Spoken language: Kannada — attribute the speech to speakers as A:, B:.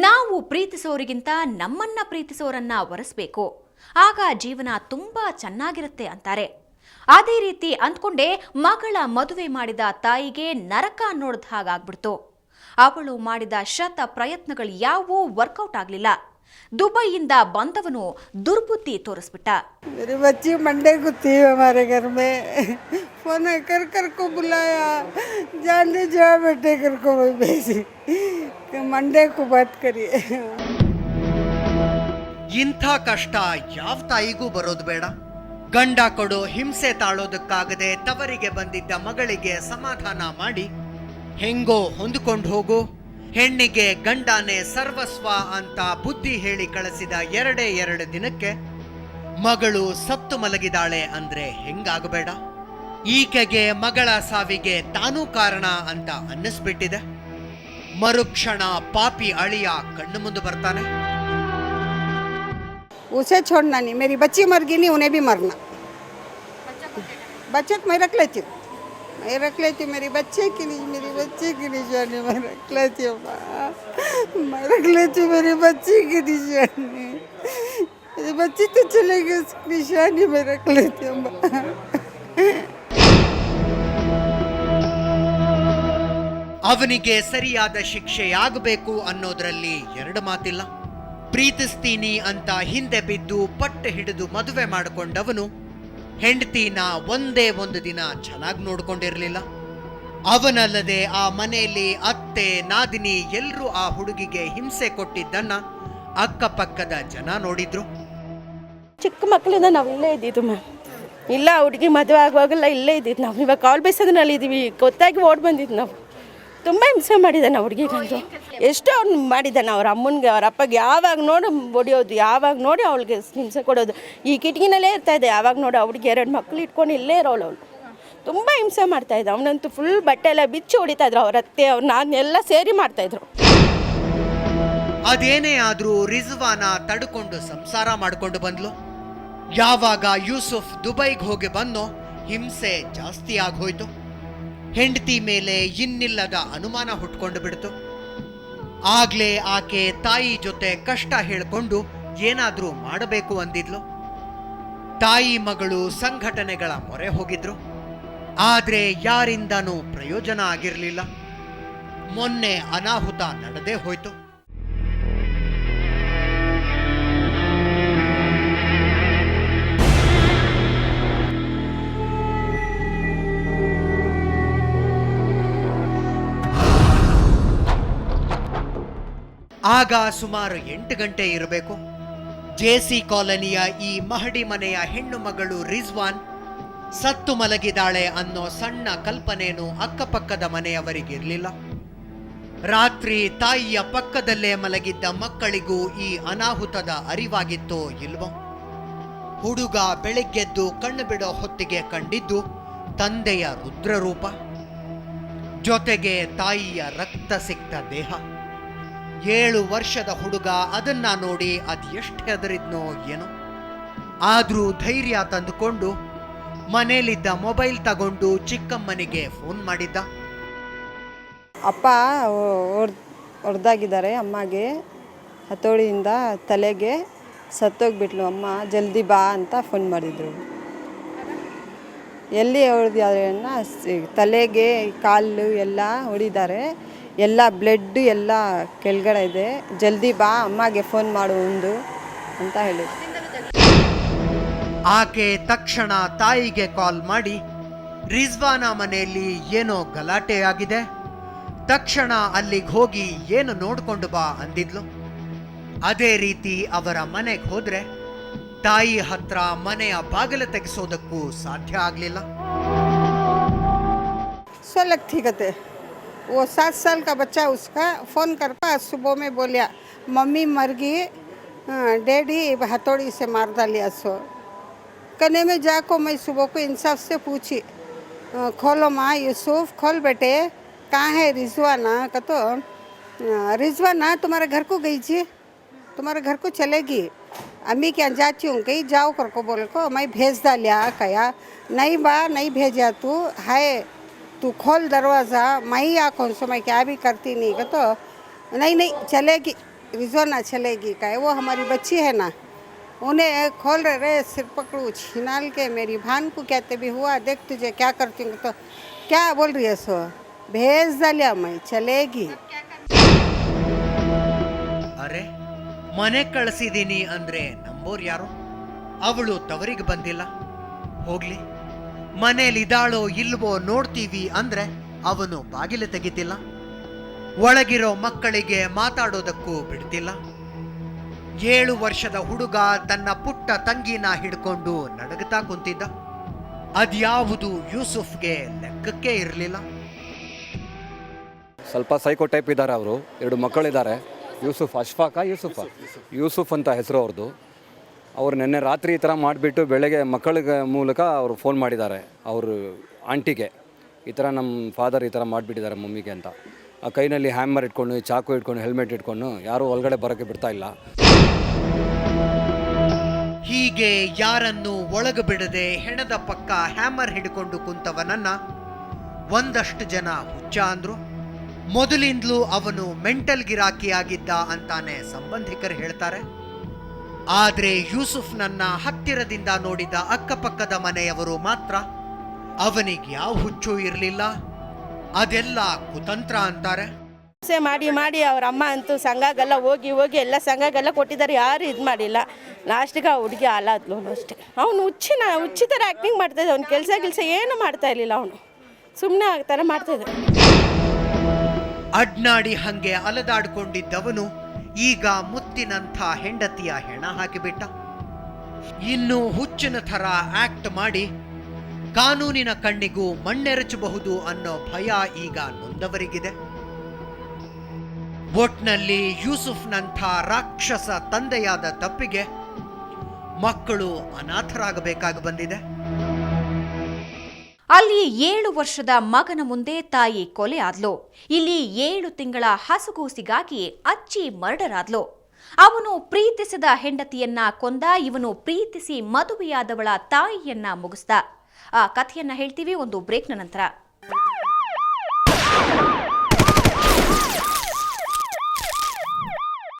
A: ನಾವು ಪ್ರೀತಿಸೋರಿಗಿಂತ ನಮ್ಮನ್ನ ಪ್ರೀತಿಸೋರನ್ನ ಒರೆಸಬೇಕು, ಆಗ ಜೀವನ ತುಂಬಾ ಚೆನ್ನಾಗಿರುತ್ತೆ ಅಂತಾರೆ. ಅದೇ ರೀತಿ ಅಂದ್ಕೊಂಡೇ ಮಗಳ ಮದುವೆ ಮಾಡಿದ ತಾಯಿಗೆ ನರಕ ನೋಡ್ದ ಹಾಗಾಗ್ಬಿಡ್ತು. ಅವಳು ಮಾಡಿದ ಶತ ಪ್ರಯತ್ನಗಳು ಯಾವೂ ವರ್ಕೌಟ್ ಆಗ್ಲಿಲ್ಲ. ದುಬೈಯಿಂದ ಬಂದವನು ದುರ್ಬುದ್ಧಿ ತೋರಿಸ್ಬಿಟ್ಟ.
B: मेरी बच्ची मंडे को थी हमारे घर में, फोन कर को बुलाया, जाने जा बेटे कर को भेजी कि मंडे को बात करिए.
C: ಇಂಥ ಕಷ್ಟ ಯಾವ ತಾಯಿಗೂ ಬರೋದು ಬೇಡ. ಗಂಡ ಕೊಡೋ ಹಿಂಸೆ ತಾಳೋದಕ್ಕಾಗದೆ ತವರಿಗೆ ಬಂದಿದ್ದ ಮಗಳಿಗೆ ಸಮಾಧಾನ ಮಾಡಿ ಹೆಂಗೋ ಹೊಂದಿಕೊಂಡು ಹೋಗು, ಹೆಣ್ಣಿಗೆ ಗಂಡನೇ ಸರ್ವಸ್ವ ಅಂತ ಬುದ್ಧಿ ಹೇಳಿ ಕಳಿಸಿದ ಎರಡು ದಿನಕ್ಕೆ ಮಗಳು ಸತ್ತು ಮಲಗಿದಾಳೆ ಅಂದ್ರೆ ಹೆಂಗಾಗಬೇಡ. ಈಕೆಗೆ ಮಗಳ ಸಾವಿಗೆ ತಾನೂ ಕಾರಣ ಅಂತ ಅನ್ನಿಸ್ಬಿಟ್ಟಿದೆ. ಮರುಕ್ಷಣ ಪಾಪಿ ಅಳಿಯ ಕಣ್ಣು ಮುಂದೆ ಬರ್ತಾನೆ.
B: उसे छोड़ना नहीं, मेरी बच्ची मर गई नहीं, उन्हें भी मरना. बच्चे तो मैं रख लेती हूँ, मेरी बच्चे के लिए जाने मैं रख लेती हूँ, मैं रख लेती हूँ मेरी बच्ची की निशानी. मेरी बच्ची तो चलेगी, उसकी निशानी मैं रख लेती हूँ.
C: ಅವನಿಗೆ ಸರಿಯಾದ ಶಿಕ್ಷೆಯಾಗಬೇಕು ಅನ್ನೋದ್ರಲ್ಲಿ ಎರಡು ಮಾತಿಲ್ಲ. ಪ್ರೀತಿಸ್ತೀನಿ ಅಂತ ಹಿಂದೆ ಬಿದ್ದು ಪಟ್ಟು ಹಿಡಿದು ಮದುವೆ ಮಾಡಿಕೊಂಡವನು ಹೆಂಡತಿನ ಒಂದೇ ಒಂದು ದಿನ ಚೆನ್ನಾಗಿ ನೋಡ್ಕೊಂಡಿರ್ಲಿಲ್ಲ. ಅವನಲ್ಲದೆ ಆ ಮನೆಯಲ್ಲಿ ಅತ್ತೆ ನಾದಿನಿ ಎಲ್ಲರೂ ಆ ಹುಡುಗಿಗೆ ಹಿಂಸೆ ಕೊಟ್ಟಿದ್ದನ್ನ ಅಕ್ಕಪಕ್ಕದ ಜನ ನೋಡಿದ್ರು.
D: ಚಿಕ್ಕ ಮಕ್ಕಳಿಂದ ನಾವು ಇಲ್ಲೇ ಇದ್ದಿದ್ದು ಮ್ಯಾಮ್. ಇಲ್ಲ ಹುಡುಗಿ ಮದುವೆ ಆಗುವಾಗೆಲ್ಲ ಇಲ್ಲೇ ಇದ್ದಿದ್ದು ನಾವು. ಇವಾಗ ಕಾಲ್ ಬೇಸದ್ರಲ್ಲಿ ಇದ್ದೀವಿ, ಗೊತ್ತಾಗಿ ಓಡ್ ಬಂದಿದ್ದು ನಾವು. ತುಂಬ ಹಿಂಸೆ ಮಾಡಿದ್ದಾನೆ ಹುಡುಗಿಗಂತೂ. ಎಷ್ಟೋ ಅವ್ನು ಮಾಡಿದ್ದಾನೆ. ಅವ್ರ ಅಮ್ಮನಿಗೆ ಅವ್ರ ಅಪ್ಪಗೆ ಯಾವಾಗ ನೋಡಿ ಹೊಡಿಯೋದು, ಯಾವಾಗ ನೋಡಿ ಅವಳಿಗೆ ಹಿಂಸೆ ಕೊಡೋದು. ಈ ಕಿಟಕಿನಲ್ಲೇ ಇರ್ತಾಯಿದ್ದೆ, ಯಾವಾಗ ನೋಡಿ ಅವ್ರಿಗೆ 2 ಮಕ್ಕಳು ಇಟ್ಕೊಂಡು ಇಲ್ಲೇ ಇರೋಳು ಅವಳು. ತುಂಬ ಹಿಂಸೆ ಮಾಡ್ತಾಯಿದ್ದ. ಅವನಂತೂ ಫುಲ್ ಬಟ್ಟೆ ಎಲ್ಲ ಬಿಚ್ಚಿ ಹೊಡಿತಾಯಿದ್ರು. ಅವ್ರ ಅತ್ತೆ ಅವ್ರು ನಾನೆಲ್ಲ ಸೇರಿ ಮಾಡ್ತಾಯಿದ್ರು.
C: ಅದೇನೇ ಆದ್ರೂ ರಿಜ್ವಾನ ತಡ್ಕೊಂಡು ಸಂಸಾರ ಮಾಡ್ಕೊಂಡು ಬಂದ್ಲು. ಯಾವಾಗ ಯೂಸುಫ್ ದುಬೈಗೆ ಹೋಗಿ ಬಂದೋ ಹಿಂಸೆ ಜಾಸ್ತಿ ಆಗೋಯ್ತು. ಹೆಂಡತಿ ಮೇಲೆ ಇನ್ನಿಲ್ಲದ ಅನುಮಾನ ಹುಟ್ಕೊಂಡು ಬಿಡ್ತು. ಆಗ್ಲೇ ಆಕೆ ತಾಯಿ ಜೊತೆ ಕಷ್ಟ ಹೇಳ್ಕೊಂಡು ಏನಾದ್ರೂ ಮಾಡಬೇಕು ಅಂದಿದ್ಲು. ತಾಯಿ ಮಗಳು ಸಂಘಟನೆಗಳ ಮೊರೆ ಹೋಗಿದ್ರು. ಆದ್ರೆ ಯಾರಿಂದನೂ ಪ್ರಯೋಜನ ಆಗಿರಲಿಲ್ಲ. ಮೊನ್ನೆ ಅನಾಹುತ ನಡೆದೇ ಹೋಯ್ತು. ಆಗ ಸುಮಾರು 8 ಗಂಟೆ ಇರಬೇಕು. ಜೆಸಿ ಕಾಲನಿಯ ಈ ಮಹಡಿ ಮನೆಯ ಹೆಣ್ಣು ಮಗಳು ರಿಜ್ವಾನ್ ಸತ್ತು ಮಲಗಿದಾಳೆ ಅನ್ನೋ ಸಣ್ಣ ಕಲ್ಪನೆಯನ್ನು ಅಕ್ಕಪಕ್ಕದ ಮನೆಯವರಿಗಿರಲಿಲ್ಲ. ರಾತ್ರಿ ತಾಯಿಯ ಪಕ್ಕದಲ್ಲೇ ಮಲಗಿದ್ದ ಮಕ್ಕಳಿಗೂ ಈ ಅನಾಹುತದ ಅರಿವಾಗಿತ್ತೋ ಇಲ್ವೋ. ಹುಡುಗ ಬೆಳಿಗ್ಗೆದ್ದು ಕಣ್ಣು ಬಿಡೋ ಹೊತ್ತಿಗೆ ಕಂಡಿದ್ದು ತಂದೆಯ ರುದ್ರರೂಪ, ಜೊತೆಗೆ ತಾಯಿಯ ರಕ್ತ ಸಿಕ್ತ ದೇಹ. 7 ವರ್ಷದ ಹುಡುಗ ಅದನ್ನ ನೋಡಿ ಎಷ್ಟು ಹೆದರಿದ್ನೋ ಏನೋ. ಆದ್ರೂ ಧೈರ್ಯ ತಂದುಕೊಂಡು ಮನೇಲಿದ್ದ ಮೊಬೈಲ್ ತಗೊಂಡು ಚಿಕ್ಕಮ್ಮನಿಗೆ ಫೋನ್ ಮಾಡಿದ್ದ.
B: ಅಪ್ಪ ಹೊಡೆದಾಗಿದ್ದಾರೆ ಅಮ್ಮಗೆ, ಹತೋಳಿಯಿಂದ ತಲೆಗೆ ಸತ್ತೋಗ್ಬಿಟ್ಲು ಅಮ್ಮ, ಜಲ್ದಿ ಬಾ ಅಂತ ಫೋನ್ ಮಾಡಿದರು. ಎಲ್ಲಿ ಹೊಡೆದಿದ್ದಾರೆ ತಲೆಗೆ, ಕಾಲು ಎಲ್ಲ ಹೊಡಿದ್ದಾರೆ, ಎಲ್ಲ ಬ್ಲಡ್ ಎಲ್ಲ ಕೆಳಗಡೆ ಇದೆ, ಜಲ್ದಿ ಬಾ ಅಮ್ಮಗೆ ಫೋನ್ ಮಾಡು ಅಂತ ಹೇಳಿದ್ರು.
C: ಆಕೆ ತಕ್ಷಣ ತಾಯಿಗೆ ಕಾಲ್ ಮಾಡಿ ರಿಜ್ವಾನ ಮನೆಯಲ್ಲಿ ಏನೋ ಗಲಾಟೆ ಆಗಿದೆ, ತಕ್ಷಣ ಅಲ್ಲಿಗೆ ಹೋಗಿ ಏನು ನೋಡ್ಕೊಂಡು ಬಾ ಅಂದಿದ್ಲು. ಅದೇ ರೀತಿ ಅವರ ಮನೆಗೆ ಹೋದ್ರೆ ತಾಯಿ ಹತ್ರ ಮನೆಯ ಬಾಗಿಲು ತೆಗೆಸೋದಕ್ಕೂ ಸಾಧ್ಯ ಆಗಲಿಲ್ಲ.
B: वो 7 साल का बच्चा, उसका फ़ोन करके सुबह में बोलिया मम्मी मर गई, डैडी हथौड़ी से मार डालिया. सो कने में जाको मैं सुबह को इंसाफ से पूछी, खोलो माँ यूसुफ, खोल बेटे, कहाँ है रिजवाना? तो रिजवाना तुम्हारे घर को गई जी, तुम्हारे घर को चलेगी, अम्मी क्या जाती हूँ कहीं जाओ कर को बोल को मैं भेज डालिया. कया नहीं बा, नहीं भेजा तू है, तू खोल दरवाज़ा, मैं ही आँखों से मैं क्या भी करती नहीं. तो नहीं चलेगी, रिजवाना चलेगी का है, वो हमारी बच्ची है ना, उन्हें खोल रहे सिर पकड़ू छिनाल के मेरी भान को कहते भी हुआ देख तुझे क्या करती हूँ, तो क्या बोल रही है सो भेज डालिया मैं चलेगी.
C: ಅರೆ ಮನೆ ಕಳಿಸಿದೀನಿ ಅಂದ್ರೆ ನಂಬೋರ್ ಯಾರು? ಅವಳು ತವರಿಗೆ ಬಂದಿಲ್ಲ, ಹೋಗ್ಲಿ ಮನೇಲಿದಾಳೋ ಇಲ್ವೋ ನೋಡ್ತೀವಿ ಅಂದ್ರೆ ಅವನು ಬಾಗಿಲು ತೆಗಿತಿಲ್ಲ, ಒಳಗಿರೋ ಮಕ್ಕಳಿಗೆ ಮಾತಾಡೋದಕ್ಕೂ ಬಿಡ್ತಿಲ್ಲ. 7 ವರ್ಷದ ಹುಡುಗ ತನ್ನ ಪುಟ್ಟ ತಂಗಿನ ಹಿಡ್ಕೊಂಡು ನಡಗುತ್ತಾ ಕುಂತಿದ್ದ. ಅದ್ಯಾವುದು ಯೂಸುಫ್ಗೆ ಲೆಕ್ಕಕ್ಕೆ ಇರಲಿಲ್ಲ.
E: ಸ್ವಲ್ಪ ಸೈಕೋ ಟೈಪ್ ಇದ್ದಾರೆ ಅವರು. 2 ಮಕ್ಕಳಿದ್ದಾರೆ, ಯೂಸುಫ್ ಅಂತ ಹೆಸರು ಅವ್ರದ್ದು. ಅವ್ರು ನಿನ್ನೆ ರಾತ್ರಿ ಈ ಥರ ಮಾಡಿಬಿಟ್ಟು ಬೆಳಗ್ಗೆ ಮಕ್ಕಳಿಗೆ ಮೂಲಕ ಅವರು ಫೋನ್ ಮಾಡಿದ್ದಾರೆ ಅವರು ಆಂಟಿಗೆ, ಈ ಥರ ನಮ್ಮ ಫಾದರ್ ಈ ಥರ ಮಾಡಿಬಿಟ್ಟಿದ್ದಾರೆ ಮಮ್ಮಿಗೆ ಅಂತ. ಆ ಕೈನಲ್ಲಿ ಹ್ಯಾಮರ್ ಇಟ್ಕೊಂಡು, ಚಾಕು ಇಟ್ಕೊಂಡು, ಹೆಲ್ಮೆಟ್ ಇಟ್ಕೊಂಡು ಯಾರೂ ಒಳಗಡೆ ಬರೋಕ್ಕೆ ಬಿಡ್ತಾ ಇಲ್ಲ.
C: ಹೀಗೆ ಯಾರನ್ನು ಒಳಗ ಬಿಡದೆ ಹೆಣದ ಪಕ್ಕ ಹ್ಯಾಮರ್ ಹಿಡ್ಕೊಂಡು ಕುಂತವನನ್ನ ಒಂದಷ್ಟು ಜನ ಹುಚ್ಚ ಅಂದ್ರು. ಮೊದಲಿಂದಲೂ ಅವನು ಮೆಂಟಲ್ ಗಿರಾಕಿಯಾಗಿದ್ದ ಅಂತಾನೆ ಸಂಬಂಧಿಕರು ಹೇಳ್ತಾರೆ. ಆದ್ರೆ ಯೂಸುಫ್ನನ್ನ ಹತ್ತಿರದಿಂದ ನೋಡಿದ ಅಕ್ಕಪಕ್ಕದ ಮನೆಯವರು ಮಾತ್ರ ಅವನಿಗೆ ಯಾವ ಹುಚ್ಚು ಇರಲಿಲ್ಲ, ಅದೆಲ್ಲ ಕುತಂತ್ರ ಅಂತಾರೆ.
D: ಮಾಡಿ ಮಾಡಿ ಅವ್ರ ಅಮ್ಮ ಅಂತೂ ಸಂಘಗೆಲ್ಲ ಹೋಗಿ ಎಲ್ಲ ಸಂಘಗೆಲ್ಲ ಕೊಟ್ಟಿದ್ದಾರೆ, ಯಾರು ಇದು ಮಾಡಿಲ್ಲ. ಲಾಸ್ಟಿಗೆ ಆ ಹುಡುಗಿ ಹಾಲಾದ್ಲು ಅಷ್ಟೇ. ಅವನು ಹುಚ್ಚಿ ಥರ ಆ್ಯಕ್ಟಿಂಗ್ ಮಾಡ್ತಾಯಿದ್ದ, ಅವ್ನು ಕೆಲಸ ಏನು ಮಾಡ್ತಾ ಇರಲಿಲ್ಲ, ಅವನು ಸುಮ್ಮನೆ ಆ ಥರ ಮಾಡ್ತಾಯಿದ್ದ.
C: ಅಡ್ನಾಡಿ ಹಂಗೆ ಅಲದಾಡ್ಕೊಂಡಿದ್ದವನು ಈಗ ಮುತ್ತಿನಂಥ ಹೆಂಡತಿಯ ಹೆಣ ಹಾಕಿಬಿಟ್ಟ. ಇನ್ನು ಹುಚ್ಚಿನ ಥರ ಆಕ್ಟ್ ಮಾಡಿ ಕಾನೂನಿನ ಕಣ್ಣಿಗೂ ಮಣ್ಣೆರಚಬಹುದು ಅನ್ನೋ ಭಯ ಈಗ ನೊಂದವರಿಗಿದೆ. ಒಟ್ನಲ್ಲಿ ಯೂಸುಫ್ನಂಥ ರಾಕ್ಷಸ ತಂದೆಯಾದ ತಪ್ಪಿಗೆ ಮಕ್ಕಳು ಅನಾಥರಾಗಬೇಕಾಗಿ ಬಂದಿದೆ.
A: ಅಲ್ಲಿ 7 ವರ್ಷದ ಮಗನ ಮುಂದೆ ತಾಯಿ ಕೊಲೆ ಆದ್ಲು. ಇಲ್ಲಿ 7 ತಿಂಗಳ ಹಸುಗೂಸಿಗಾಗಿ ಅಚ್ಚಿ ಮರ್ಡರ್ ಆದ್ಲು. ಅವನು ಪ್ರೀತಿಸಿದ ಹೆಂಡತಿಯನ್ನ ಕೊಂದ, ಇವನು ಪ್ರೀತಿಸಿ ಮದುವೆಯಾದವಳ ತಾಯಿಯನ್ನ ಮುಗಿಸ್ದ. ಆ ಕಥೆಯನ್ನ ಹೇಳ್ತೀವಿ ಒಂದು ಬ್ರೇಕ್ನ ನಂತರ.